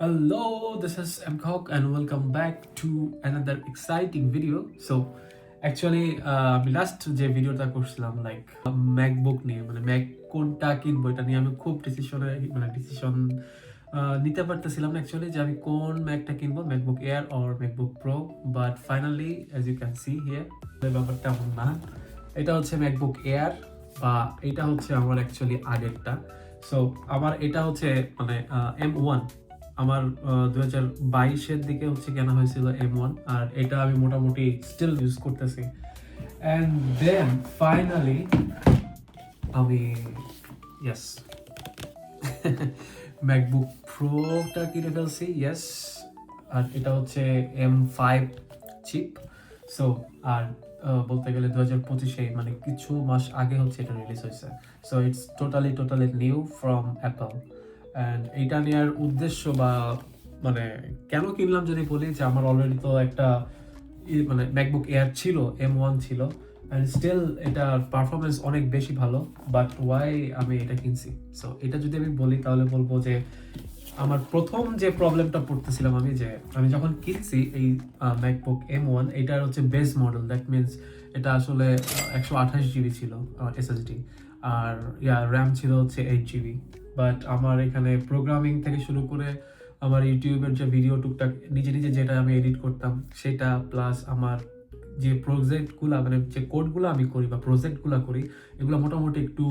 Hello, this is mkhaque and welcome back to another exciting video. So actually আমি last যে ভিডিওটা করছিলাম like MacBook নিয়ে মানে ম্যাক কোনটা কিনবো এটা নিয়ে আমি খুব ডিসিশন নিতে পারতেছিলাম না অ্যাকচুয়ালি যে আমি কোন ম্যাকটা কিনবো, MacBook Air or MacBook Pro. But finally as you can see here ব্যাপারটা এমন না। এটা হচ্ছে ম্যাকবুক এয়ার বা এটা হচ্ছে আমার অ্যাকচুয়ালি আগেরটা। সো আমার এটা হচ্ছে মানে M1 আমার 2022-এর দিকে হচ্ছে কেনা হয়েছিল M1, আর এটা আমি মোটামুটি স্টিল ইউজ করতেছি। অ্যান্ড দেন ফাইনালি আমি ইয়েস ম্যাকবুক প্রোটা কিনে ফেলছি, ইয়েস। আর এটা হচ্ছে M5 চিপ। সো আর বলতে গেলে 2025-এ মানে কিছু মাস আগে হচ্ছে এটা রিলিজ হয়েছে। So it's totally new from Apple. And এইটা নেওয়ার উদ্দেশ্য বা মানে কেন কিনলাম যদি বলি, যে আমার অলরেডি তো একটা মানে ম্যাকবুক এয়ার ছিল, M1 ছিল, অ্যান্ড স্টিল এটার পারফরমেন্স অনেক বেশি ভালো। বাট ওয়াই আমি এটা কিনছি, সো এটা যদি আমি বলি তাহলে বলবো যে আমার প্রথম যে প্রবলেমটা পড়তেছিলাম আমি যখন কিনছি এই ম্যাকবুক M1, এটার হচ্ছে বেস মডেল, দ্যাট মিনস এটা আসলে 128 জিবি ছিল SSD, আর র্যাম ছিল হচ্ছে 8 জিবি। বাট আমার এখানে প্রোগ্রামিং থেকে শুরু করে আমার ইউটিউবের যে ভিডিও টুকটাক নিজে যেটা আমি এডিট করতাম সেটা, প্লাস আমার যে প্রজেক্টগুলো মানে যে কোডগুলো আমি করি বা প্রজেক্টগুলো করি, এগুলো মোটামুটি একটু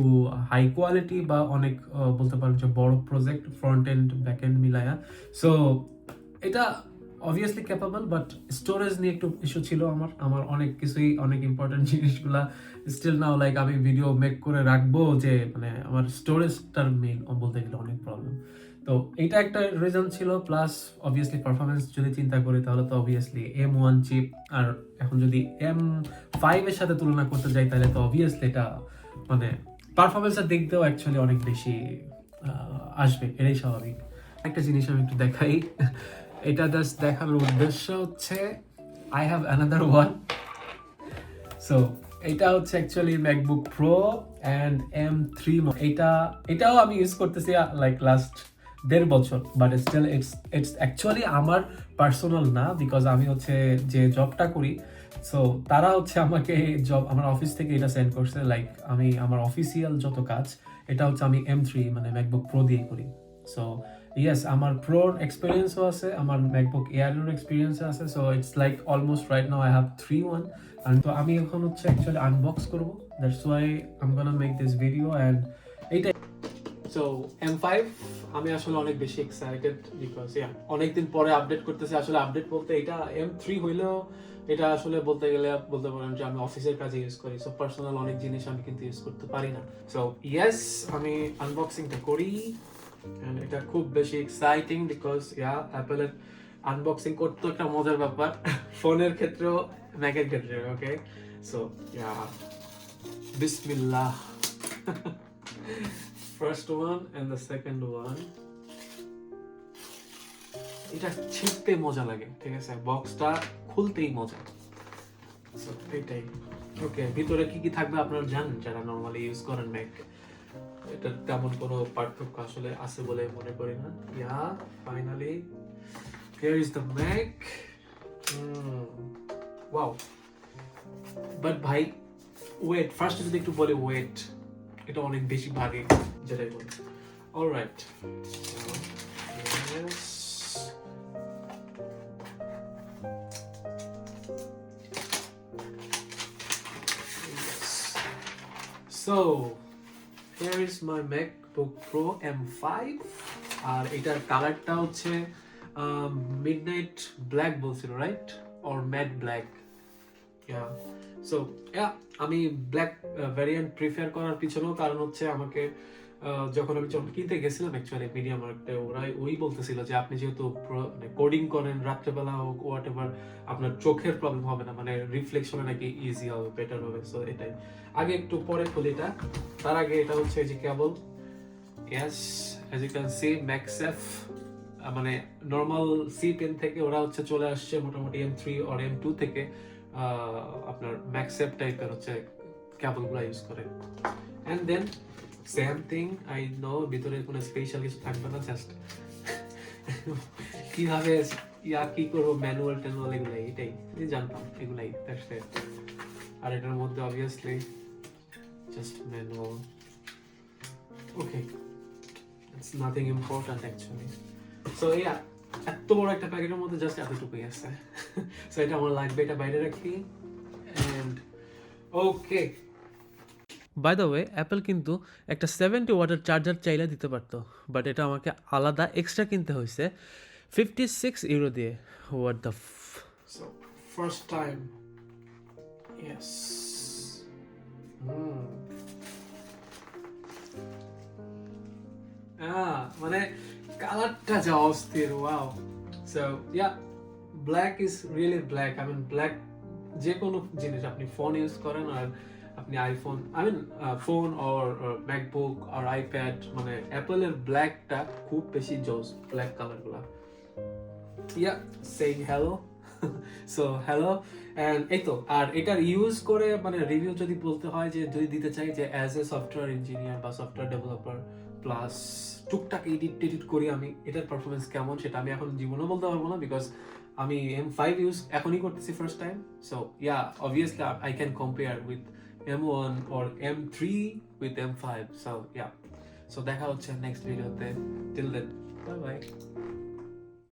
হাই কোয়ালিটি বা অনেক বলতে পারেন যে বড় project, front end back end মিলায়া। সো এটা অবভিয়াসলি ক্যাপাবল, বাট স্টোরেজ নিয়ে একটু ইস্যু ছিল আমার অনেক ইম্পর্টেন্ট জিনিসগুলা স্টিল নাও লাইক আমি ভিডিও মেক করে রাখবো, যে মানে আমার স্টোরেজটার মেইন বলতে গেলে অনেক প্রবলেম। তো এইটা একটা রিজন ছিল, প্লাস অবভিয়াসলি পারফরমেন্স যদি চিন্তা করি তাহলে তো অবভিয়াসলি M1 চিপ, আর এখন যদি M5 এর সাথে তুলনা করতে যাই তাহলে তো অবভিয়াসলি এটা মানে পারফরমেন্সের দিক দিয়েও অ্যাকচুয়ালি অনেক বেশি আসবে, এটাই স্বাভাবিক। একটা জিনিস আমি একটু দেখাই, এটা জাস্ট দেখানোর উদ্দেশ্য হচ্ছে I have another one. So এটা হচ্ছে actually MacBook pro and M3। এটাও আমি ইউজ করতেছি লাইক লাস্ট 1.5 বছর, বাট স্টিল ইটস অ্যাকচুয়ালি আমার পার্সোনাল না, বিকজ আমি হচ্ছে যে জবটা করি, সো তারা হচ্ছে আমাকে আমার অফিস থেকে এটা সেন্ড করছে। লাইক আমি আমার অফিসিয়াল যত কাজ এটা হচ্ছে আমি M3 মানে ম্যাকবুক প্রো দিয়ে করি। সো ইয়েস, আমার প্রোর এক্সপিরিয়েন্সও আছে, আমার ম্যাকবুক এয়ারের এক্সপিরিয়েন্সও আছে। So it's like almost right now I have 3-1। আর তো আমি এখন হচ্ছে অ্যাকচুয়ালি আনবক্স করবো, that's why I am gonna make this video. And এইটাই। সো M5 আমি আসলে অনেক বেশি এক্সাইটেড, বিকজ অনেকদিন পরে আপডেট করতেছি। আসলে আপডেট বলতে এটা M3 হইলেও এটা আসলে বলতে পারেন যে আমি অফিসের কাজে ইউজ করি, সো পার্সোনাল অনেক জিনিস আমি কিন্তু ইউজ করতে পারি না। সো ইয়েস, আমি আনবক্সিংটা করি। And এটা খুব বেশি এক্সাইটিং, বিকজ অ্যাপেলের আনবক্সিং করতে একটা মজার ব্যাপার, ফোনের ক্ষেত্রেও ম্যাকের ক্ষেত্রে। ওকে, সো বিসমিল্লাহ। First one and the second one. এটা ছিঁড়তে মজা লাগে, ঠিক আছে, বক্সটা খুলতেই মজা। সো এটাই। ওকে, ভিতরে কি থাকবে আপনারা জানেন যারা নরমালি ইউজ করেন ম্যাক। এটা তেমন কোনো পার্থক্য আসলে আছে বলে মনে করি না। Finally here is the Mac. Wow. But ভাই ওয়েট, ফার্স্ট যদি একটু বলে ওয়েট, এটা অনেক বেশি ভারী, যেটাই বলি। Alright, so here is my MacBook Pro M5, আর এটার কালারটা হচ্ছে মিডনাইট ব্ল্যাক বলছিল, right, or matte black. So আমি ব্ল্যাক ভ্যারিয়েন্ট প্রিফার করার পিছনেও কারণ হচ্ছে আমাকে যখন আমি কিনতে গেছিলাম অ্যাকচুয়ালি মিডিয়া মার্কেটে, ওই বলতেছিল যে আপনি যেহেতু কোডিং করেন রাত্রেবেলা হোক হোয়াট এভার, আপনার চোখের প্রবলেম হবে না, মানে রিফ্লেকশনে নাকি ইজি হবে, বেটার হবে। সো এটাই। আগে একটু পরে খুলি এটা, তার আগে এটা হচ্ছে যে cable, yes, as you can see MagSafe মানে নর্মাল সি পেন থেকে ওরা হচ্ছে চলে আসছে মোটামুটি M3 or M2 থেকে আপনার ম্যাকসেফ টাইপের হচ্ছে কেবলগুলো ইউজ করে। And then same thing, I know ভিতরে কোনো স্পেশাল কিছু থাকবে না, জাস্ট কিভাবে কি করবো ম্যানুয়াল ট্যানুয়াল এগুলাই, এটাই জানতাম, এগুলাই দেখতে। আর এটার মধ্যে obviously just manual. Okay, it's nothing important actually. So এত বড় একটা প্যাকেটের মধ্যে জাস্ট এতটুকুই আছে। সো এটা আমার লাগবে, এটা বাইরে রাখি। And okay, by the way Apple কিন্তু একটা 70 ওয়াটের চার্জার চাইলে দিতে পারতো, বাট এটা আমাকে আলাদা এক্সট্রা কিনতে হয়েছে 56 ইউরো দিয়ে। What the so first time, yes. মানে কালারটা যা অস্থির, wow. So black is really black. I mean black যে কোনো জিনিস আপনি ফোন ইউজ করেন, আর আপনি iPhone, I mean phone or MacBook আর আইপ্যাড, মানে অ্যাপলের ব্ল্যাকটা খুব বেশি জোস, ব্ল্যাক কালারগুলা। Saying hello. So hello, and এই তো। আর এটার ইউজ করে মানে রিভিউ যদি বলতে হয়, যে যদি দিতে চাই যে অ্যাজ এ সফটওয়্যার ইঞ্জিনিয়ার বা সফটওয়্যার ডেভেলপার প্লাস টুকটাক এডিট করি আমি, এটার পারফরমেন্স কেমন সেটা আমি এখন জীবনেও বলতে পারবো না, বিকজ আমি M5 ইউজ এখনই করতেছি first time. So obviously I can compare with M1 or M3 with M5. So দেখা হচ্ছে নেক্সট ভিডিওতে। Till then, bye by.